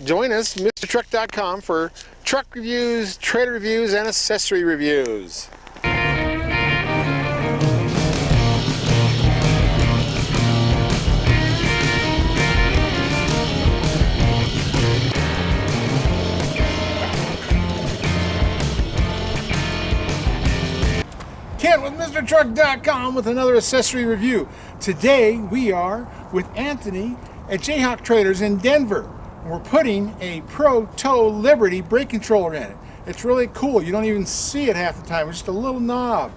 Join us, MrTruck.com, for truck reviews, trailer reviews, and accessory reviews. Kent with MrTruck.com with another accessory review. Today we are with Anthony at Jayhawk Trailers in Denver. We're putting a Pro Tow Liberty brake controller in it. It's really cool. You don't even see it half the time. It's just a little knob,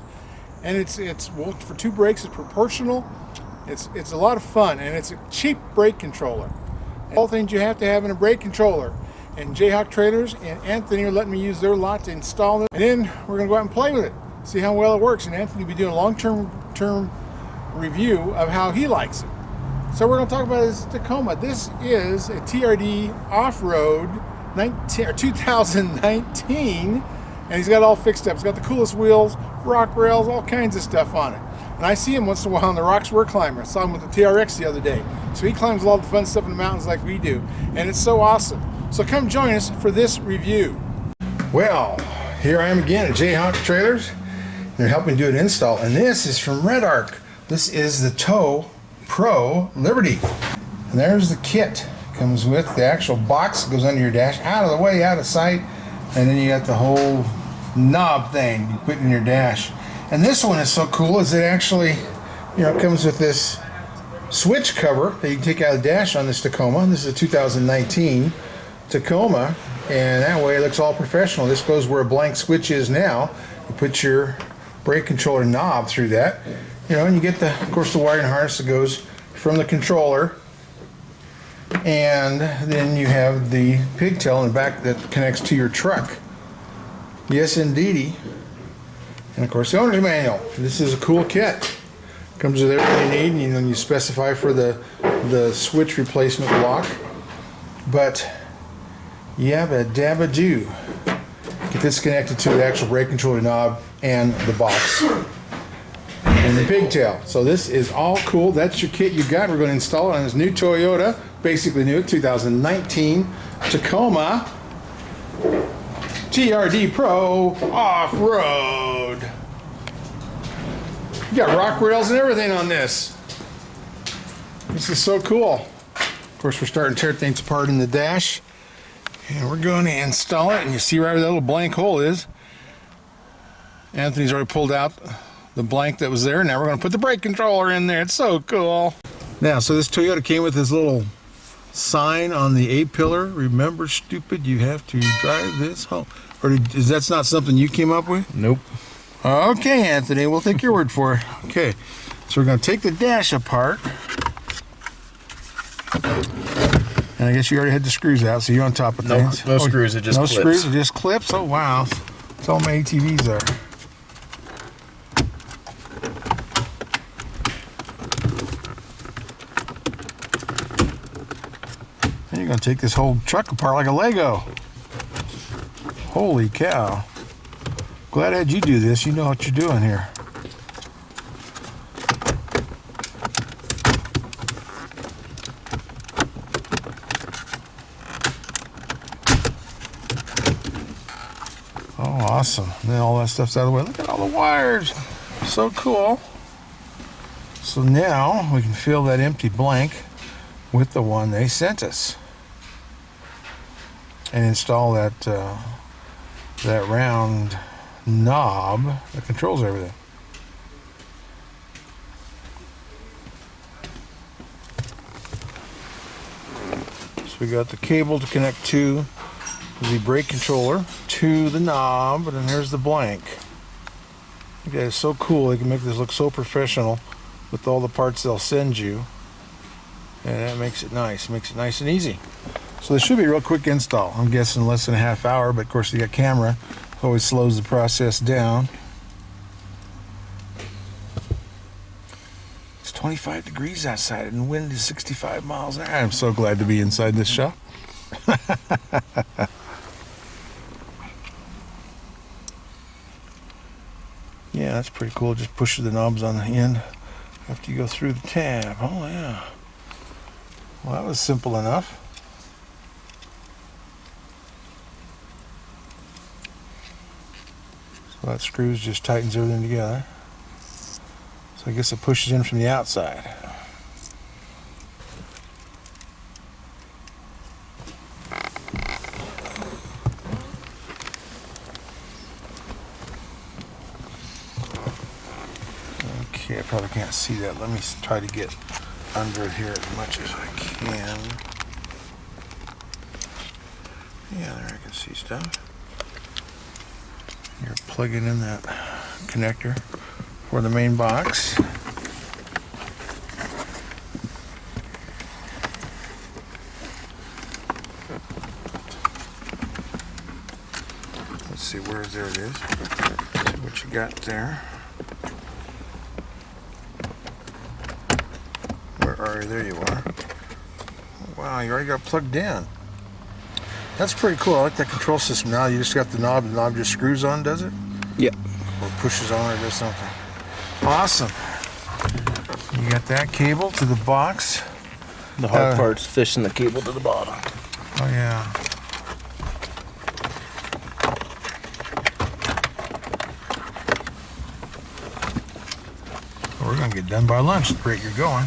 and it's well, for two brakes. It's proportional. It's a lot of fun, and it's a cheap brake controller. All things you have to have in a brake controller. And Jayhawk Trailers and Anthony are letting me use their lot to install it, and then we're gonna go out and play with it, see how well it works. And Anthony will be doing a long-term review of how he likes it. So we're going to talk about his Tacoma. This is a TRD Off-Road 2019, and he's got it all fixed up. He's got the coolest wheels, rock rails, all kinds of stuff on it. And I see him once in a while on the rocks. We're climbing. I saw him with the TRX the other day. So he climbs all the fun stuff in the mountains like we do, and it's so awesome. So come join us for this review. Well, here I am again at Jayhawk Trailers. They're helping do an install, and this is from REDARC. This is the Tow Pro Liberty, and there's the kit. Comes with the actual box that goes under your dash, out of the way, out of sight, and then you got the whole knob thing you put in your dash. And this one is so cool, is it actually, it comes with this switch cover that you can take out of the dash on this Tacoma. This is a 2019 Tacoma, and that way it looks all professional. This goes where a blank switch is now. You put your brake controller knob through that. And you get of course, the wiring harness that goes from the controller, and then you have the pigtail in the back that connects to your truck. Yes, indeedy. And of course, the owner's manual. This is a cool kit. Comes with everything you need, and then you specify for the switch replacement block. But yabba dabba doo. Get this connected to the actual brake controller knob and the box. And the pigtail. So this is all cool. That's your kit you got. We're going to install it on this new Toyota, basically new 2019 Tacoma TRD Pro Off-Road. You got rock rails and everything on this. This is so cool. Of course, we're starting to tear things apart in the dash, and we're going to install it. And you see right where that little blank hole is. Anthony's already pulled out the blank that was there. Now we're going to put the brake controller in there. It's so cool. Now, so this Toyota came with this little sign on the A-pillar. Remember, stupid, you have to drive this home. Or is that not something you came up with? Nope. Okay, Anthony, we'll take your word for it. Okay, so we're going to take the dash apart. And I guess you already had the screws out, so you're on top of things. No screws, it just clips. No screws, it just clips? Oh, wow. That's all my ATVs are. You're going to take this whole truck apart like a Lego. Holy cow. Glad I had you do this. You know what you're doing here. Oh, awesome. And then all that stuff's out of the way. Look at all the wires. So cool. So now we can fill that empty blank with the one they sent us, and install that that round knob that controls everything. So we got the cable to connect to the brake controller to the knob, and then there's the blank. You guys are so cool. They can make this look so professional with all the parts they'll send you, and that makes it nice. Makes it nice and easy. So this should be a real quick install. I'm guessing less than a half hour, but of course you got camera, always slows the process down. It's 25 degrees outside and the wind is 65 miles an hour. I'm so glad to be inside this shop. Yeah, that's pretty cool. Just push the knobs on the end after you go through the tab. Oh yeah. Well, that was simple enough. So that screws just tightens everything together. So I guess it pushes in from the outside. Okay, I probably can't see that. Let me try to get under it here as much as I can. Yeah, there I can see stuff. You're plugging in that connector for the main box. Let's see, there it is. See what you got there. Where are you? There you are. Wow, you already got plugged in. That's pretty cool. I like that control system now. You just got the knob just screws on, does it? Yeah. Or pushes on or does something. Awesome. You got that cable to the box. The hard part's fishing the cable to the bottom. Oh yeah. We're gonna get done by lunch at the rate you're going.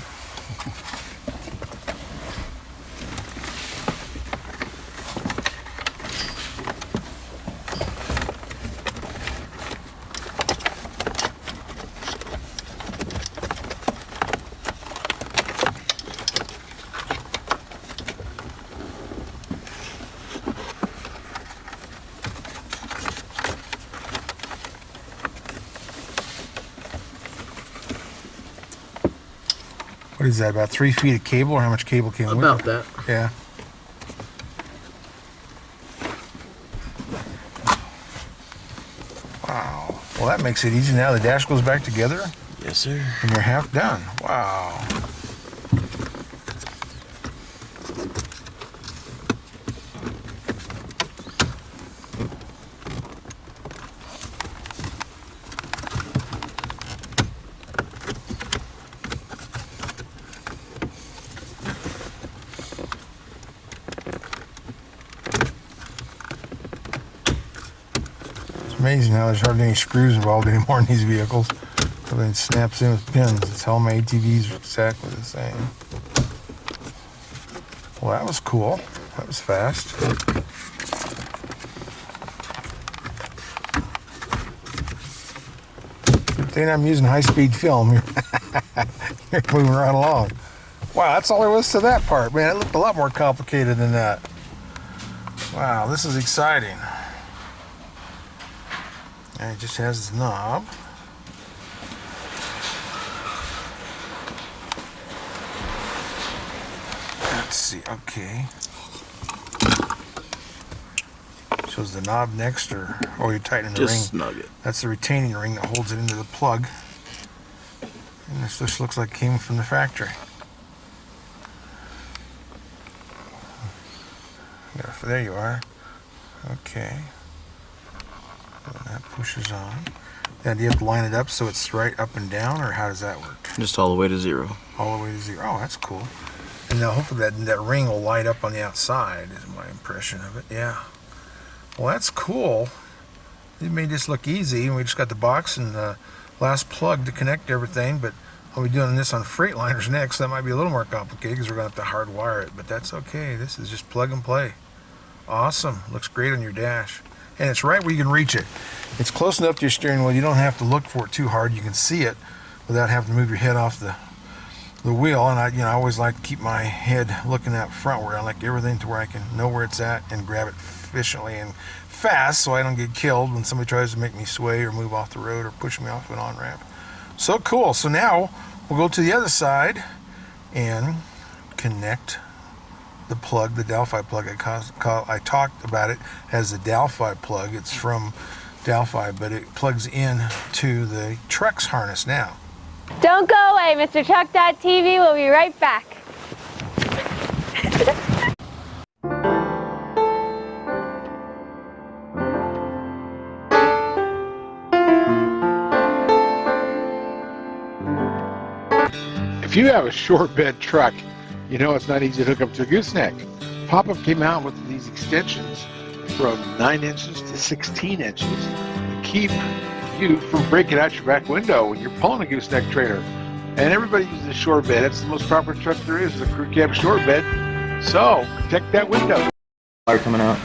What is that, about 3 feet of cable, or how much cable came with it? About that. Yeah. Wow. Well, that makes it easy. Now the dash goes back together. Yes, sir. And you're half done. Wow. Amazing how there's hardly any screws involved anymore in these vehicles. Everything snaps in with pins. It's how my ATVs are exactly the same. Well, that was cool. That was fast. Good thing I'm using high-speed film. You're moving right along. Wow, that's all there was to that part. Man, it looked a lot more complicated than that. Wow, this is exciting. And it just has this knob. Let's see, okay. Shows the knob next, or you're tightening the ring. Just snug it. That's the retaining ring that holds it into the plug. And this just looks like it came from the factory. Yeah, there you are. Okay. And that pushes on. Now, do you have to line it up so it's right up and down, or how does that work? Just all the way to zero. All the way to zero. Oh, that's cool. And now hopefully that ring will light up on the outside, is my impression of it. Yeah. Well, that's cool. It made this look easy, and we just got the box and the last plug to connect everything, but I'll be doing this on Freightliners next, so that might be a little more complicated because we're going to have to hardwire it, but that's okay. This is just plug and play. Awesome. Looks great on your dash. And it's right where you can reach it. It's close enough to your steering wheel. You don't have to look for it too hard. You can see it without having to move your head off the wheel. And I always like to keep my head looking out frontward. I like everything to where I can know where it's at and grab it efficiently and fast, so I don't get killed when somebody tries to make me sway or move off the road or push me off an on-ramp. So cool. So now we'll go to the other side and connect the plug, the Delphi plug. I talked about it as the Delphi plug. It's from Delphi, but it plugs in to the truck's harness now. Don't go away, Mr. Truck.tv. We'll be right back. If you have a short bed truck, you know it's not easy to hook up to a gooseneck. Pop-Up came out with these extensions from 9 inches to 16 inches to keep you from breaking out your back window when you're pulling a gooseneck trailer. And everybody uses a short bed. That's the most proper truck there is a crew cab short bed. So protect that window. Wire coming out.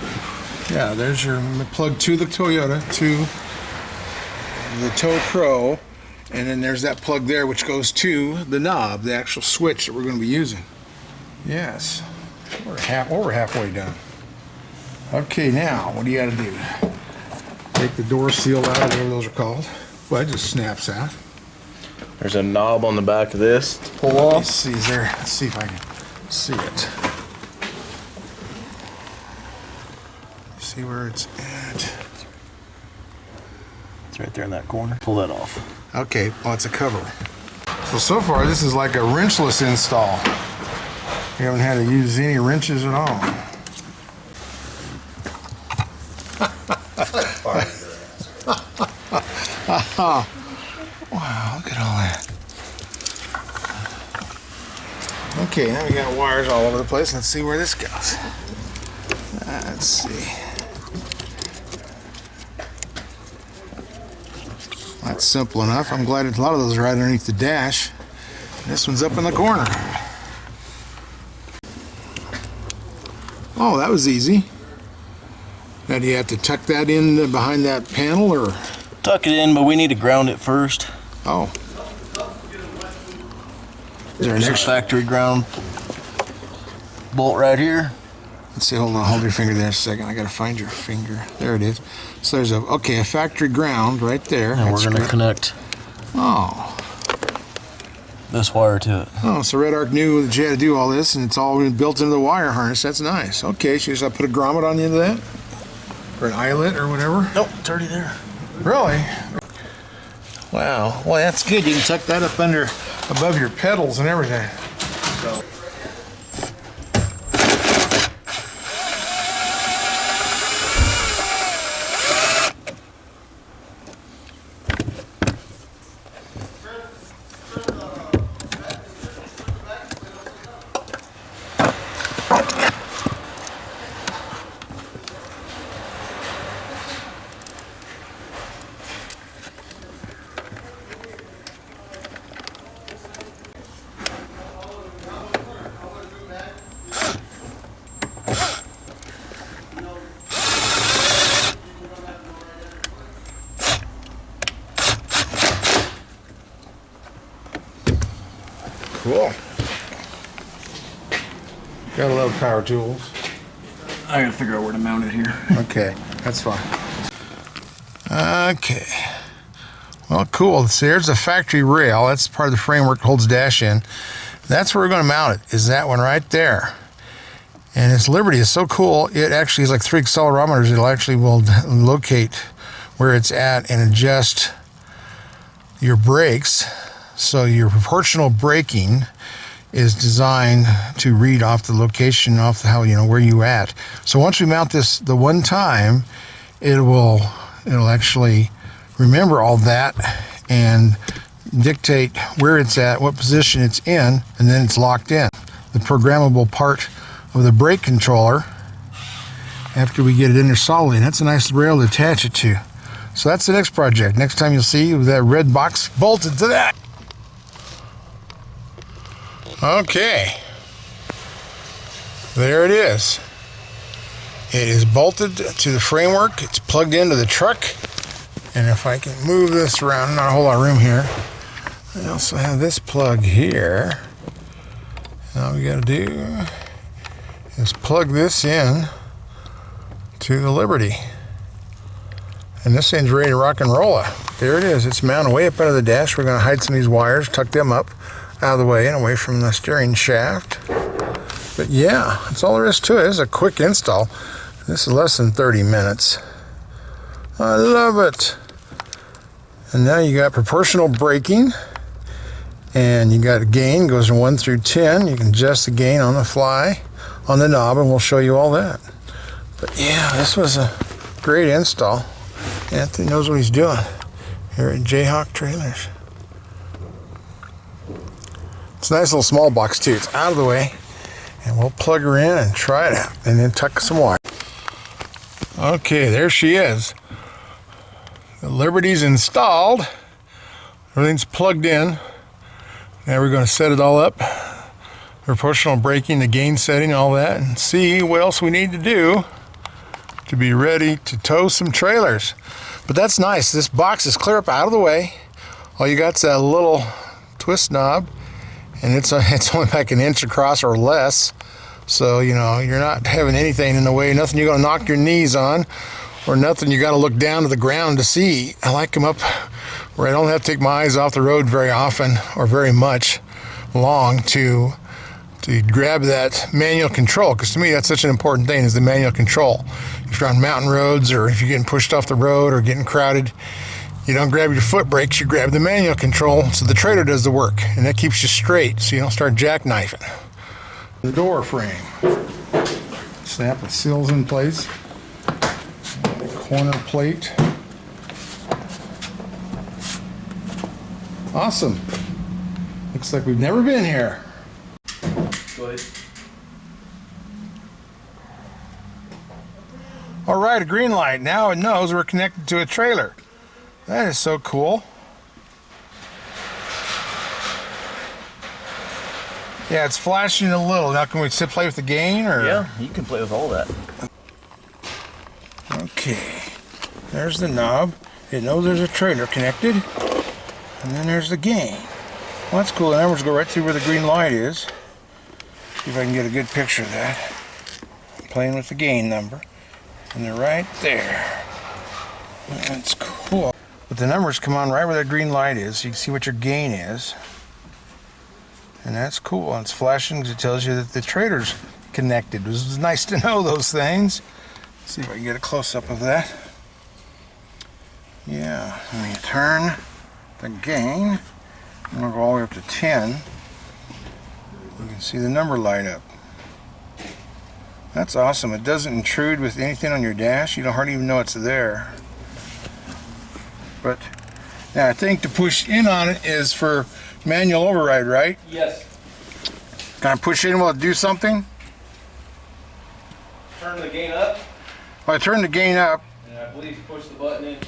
Yeah, there's your plug to the Toyota, to the Tow Pro, and then there's that plug there which goes to the knob, the actual switch that we're going to be using. Yes, we're halfway done. Okay, now what do you got to do? Take the door seal out, whatever those are called. Well, it just snaps out. There's a knob on the back of this to pull off. Let's see, is there? Let's see if I can see it. See where it's at. It's right there in that corner. Pull that off. Okay, well, it's a cover. So far, this is like a wrenchless install. You haven't had to use any wrenches at all. Wow, look at all that. Okay, now we got wires all over the place. Let's see where this goes. Let's see. That's simple enough. I'm glad a lot of those are right underneath the dash. This one's up in the corner. Oh, that was easy. Now, do you have to tuck that in behind that panel, or? Tuck it in, but we need to ground it first. Oh. Is there an There's a extra? factory ground bolt right here. Let's see, hold on, hold your finger there a second. I gotta find your finger. There it is. So there's a factory ground right there. And we're gonna connect this wire to it. Oh, so REDARC knew that you had to do all this, and it's all been built into the wire harness. That's nice. Okay, so you just have to put a grommet on the end of that? Or an eyelet or whatever? Nope, it's already there. Really? Wow. Well, that's good. You can tuck that up above your pedals and everything. Cool. Gotta love power tools. I gotta figure out where to mount it here. Okay, that's fine. Okay. Well, cool. So there's the factory rail. That's part of the framework that holds dash in. That's where we're going to mount it, is that one right there. And its Liberty is so cool. It actually is like 3 accelerometers. It'll actually will locate where it's at and adjust your brakes. So your proportional braking is designed to read off the location, off the where you at. So once we mount this the one time, it'll actually remember all that and dictate where it's at, what position it's in, and then it's locked in. The programmable part of the brake controller, after we get it in there solidly, and that's a nice rail to attach it to. So that's the next project. Next time you'll see that red box bolted to that. Okay, there it is. It is bolted to the framework. It's plugged into the truck. And if I can move this around, not a whole lot of room here. I also have this plug here. All we gotta do is plug this in to the Liberty. And this thing's ready to rock and roll. There it is. It's mounted way up under the dash. We're gonna hide some of these wires, tuck them up out of the way and away from the steering shaft. But yeah, that's all there is to it. It's a quick install. This is less than 30 minutes. I love it. And now you got proportional braking, and you got a gain, goes from 1 through 10. You can adjust the gain on the fly on the knob, and we'll show you all that. But yeah, this was a great install. Anthony knows what he's doing here at Jayhawk Trailers. It's a nice little small box too. It's out of the way, and we'll plug her in and try it out, and then tuck some wire. Okay, there she is. The Liberty's installed. Everything's plugged in. Now we're going to set it all up. Proportional braking, the gain setting, all that, and see what else we need to do to be ready to tow some trailers. But that's nice. This box is clear up out of the way. All you got's that little twist knob, and it's only like an inch across or less. So, you know, you're not having anything in the way, nothing you're going to knock your knees on, or nothing you got to look down to the ground to see. I like them up where I don't have to take my eyes off the road very often or very much long to grab that manual control, because to me that's such an important thing, is the manual control. If you're on mountain roads or if you're getting pushed off the road or getting crowded, you don't grab your foot brakes, you grab the manual control, so the trailer does the work, and that keeps you straight so you don't start jackknifing. The door frame. Snap the seals in place. Corner plate. Awesome. Looks like we've never been here. Go ahead. All right, a green light. Now it knows we're connected to a trailer. That is so cool. Yeah, it's flashing a little. Now can we play with the gain, or? Yeah, you can play with all that. Okay, there's the knob. It knows there's a trailer connected. And then there's the gain. Well, that's cool. The numbers go right through where the green light is. See if I can get a good picture of that. I'm playing with the gain number. And they're right there. That's cool. But the numbers come on right where that green light is, so you can see what your gain is. And that's cool. And it's flashing because it tells you that the trailer's connected. It was nice to know those things. Let's see if I can get a close-up of that. Yeah, let me turn the gain. I'm going to go all the way up to 10. You can see the number light up. That's awesome. It doesn't intrude with anything on your dash. You don't hardly even know it's there. But now I think to push in on it is for manual override, right? Yes. Can I push in while it do something? Turn the gain up. Well, I turn the gain up. And I believe you push the button in.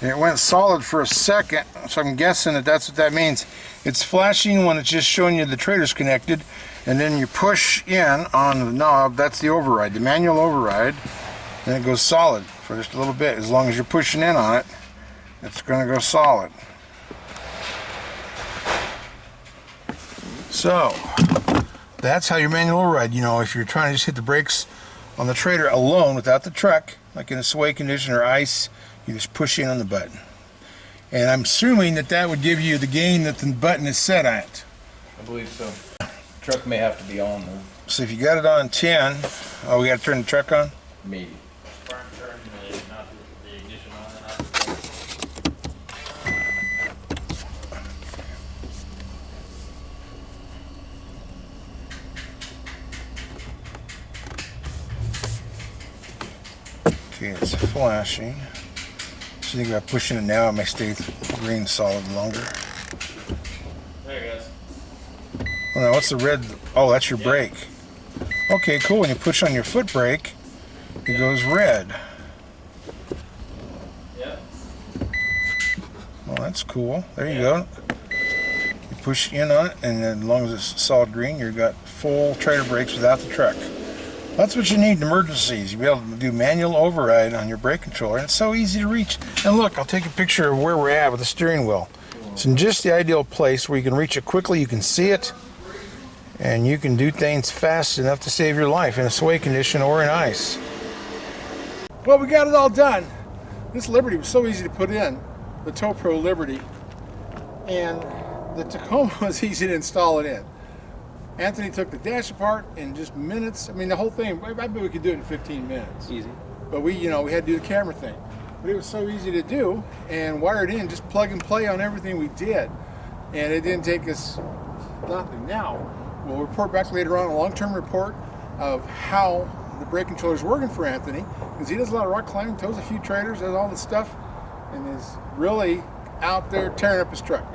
It went solid for a second, so I'm guessing that that's what that means. It's flashing when it's just showing you the trailer's connected, and then you push in on the knob. That's the override, the manual override, and it goes solid for just a little bit. As long as you're pushing in on it, it's going to go solid. So that's how your manual override. You know, if you're trying to just hit the brakes on the trailer alone without the truck, like in a sway condition or ice, you just push in on the button. And I'm assuming that that would give you the gain that the button is set at. I believe so. Truck may have to be on though. So if you got it on 10, oh, we got to turn the truck on? Maybe. Okay, it's flashing. So you think about pushing it now, it may stay green solid longer. There it goes. Oh, now what's the red? Oh, that's your brake. Okay, cool. When you push on your foot brake, it goes red. Yep. Well, that's cool. There you go. You push in on it, and then as long as it's solid green, you've got full trailer brakes without the truck. That's what you need in emergencies. You'll be able to do manual override on your brake controller, and it's so easy to reach. And look, I'll take a picture of where we're at with the steering wheel. It's in just the ideal place where you can reach it quickly, you can see it, and you can do things fast enough to save your life in a sway condition or in ice. Well, we got it all done. This Liberty was so easy to put in, the Tow Pro Liberty, and the Tacoma was easy to install it in. Anthony took the dash apart in just minutes. I mean, the whole thing, I bet we could do it in 15 minutes. Easy. But we, we had to do the camera thing. But it was so easy to do and wired in, just plug and play on everything we did. And it didn't take us nothing. Now, we'll report back later on a long-term report of how the brake controller is working for Anthony, because he does a lot of rock climbing, tows a few trailers, does all this stuff, and is really out there tearing up his truck.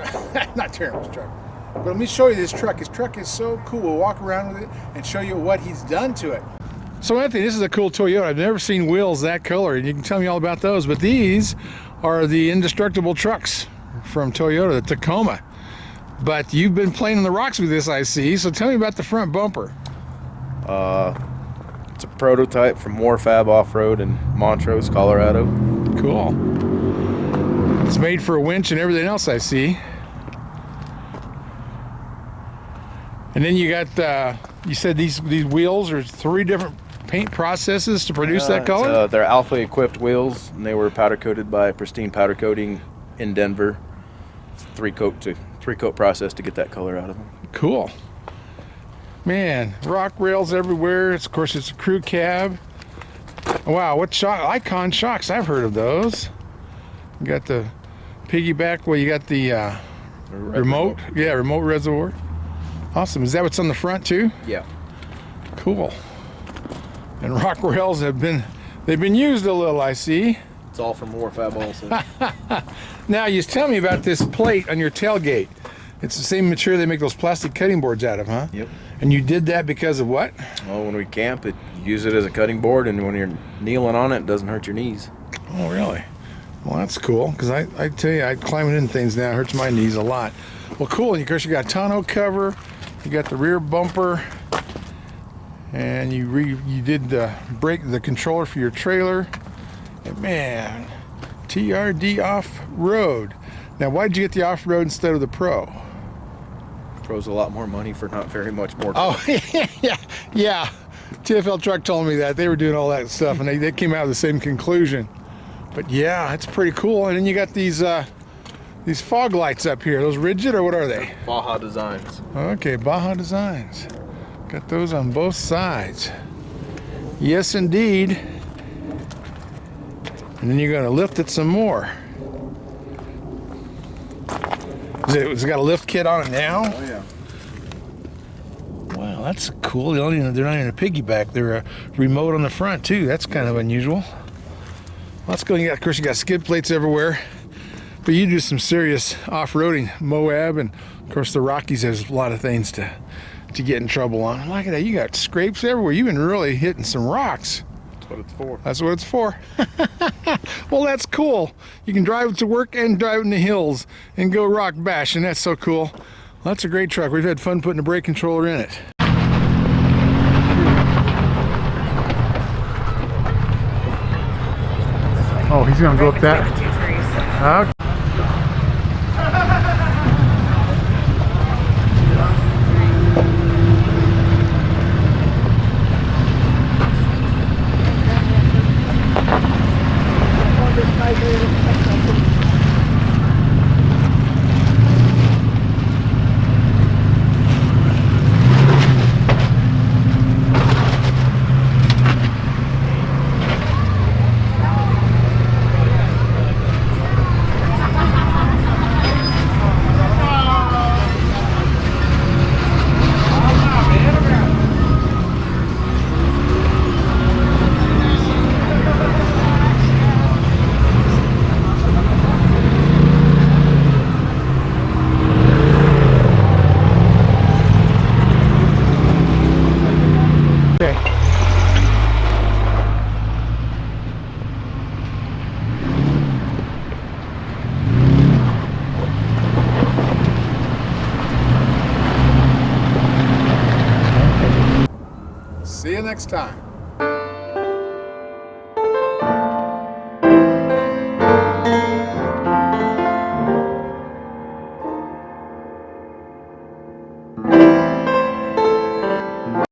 Not tearing up his truck. But let me show you this truck. His truck is so cool. We'll walk around with it and show you what he's done to it. So Anthony, this is a cool Toyota. I've never seen wheels that color, and you can tell me all about those. But these are the indestructible trucks from Toyota, the Tacoma. But you've been playing on the rocks with this, I see. So tell me about the front bumper. It's a prototype from Warfab Off-Road in Montrose, Colorado. Cool. It's made for a winch and everything else, I see. And then you got, you said these wheels are 3 different paint processes to produce that color? They're alpha equipped wheels, and they were powder coated by Pristine Powder Coating in Denver. It's a 3-coat process to get that color out of them. Cool. Man, rock rails everywhere. Of course, it's a crew cab. Wow, what shock? Icon shocks. I've heard of those. You got the piggyback. Well, you got the remote. Yeah, remote reservoir. Awesome. Is that what's on the front too? Yeah. Cool. And rock rails they've been used a little, I see. It's all from Warfab also. Now, you tell me about this plate on your tailgate. It's the same material they make those plastic cutting boards out of, huh? Yep. And you did that because of what? Well, when we camp, use it as a cutting board, and when you're kneeling on it, it doesn't hurt your knees. Oh, really? Well, that's cool, because I tell you, I climbing in things now. It hurts my knees a lot. Well, cool. And of course, you got a tonneau cover. You got the rear bumper. And you did the controller for your trailer. And man, TRD Off-Road. Now, why did you get the Off-Road instead of the Pro? Pro's a lot more money for not very much more. Oh, yeah. TFL Truck told me that. They were doing all that stuff, and they came out with the same conclusion. But yeah, it's pretty cool. And then you got these fog lights up here. Those rigid, or what are they? Baja Designs. Okay, Baja Designs. Got those on both sides. Yes, indeed. And then you're going to lift it some more. Has it got a lift kit on it now? Oh, yeah. Wow, that's cool. They're not even a piggyback. They're a remote on the front, too. That's kind of unusual. Well, that's cool. Of course, you got skid plates everywhere. But you do some serious off-roading. Moab, and, of course, the Rockies has a lot of things to get in trouble on. Look at that. You got scrapes everywhere. You've been really hitting some rocks. That's what it's for. That's what it's for. Well, that's cool. You can drive it to work and drive it in the hills and go rock bashing. That's so cool. Well, that's a great truck. We've had fun putting a brake controller in it. Oh, he's going to go up that. Okay. See you next time.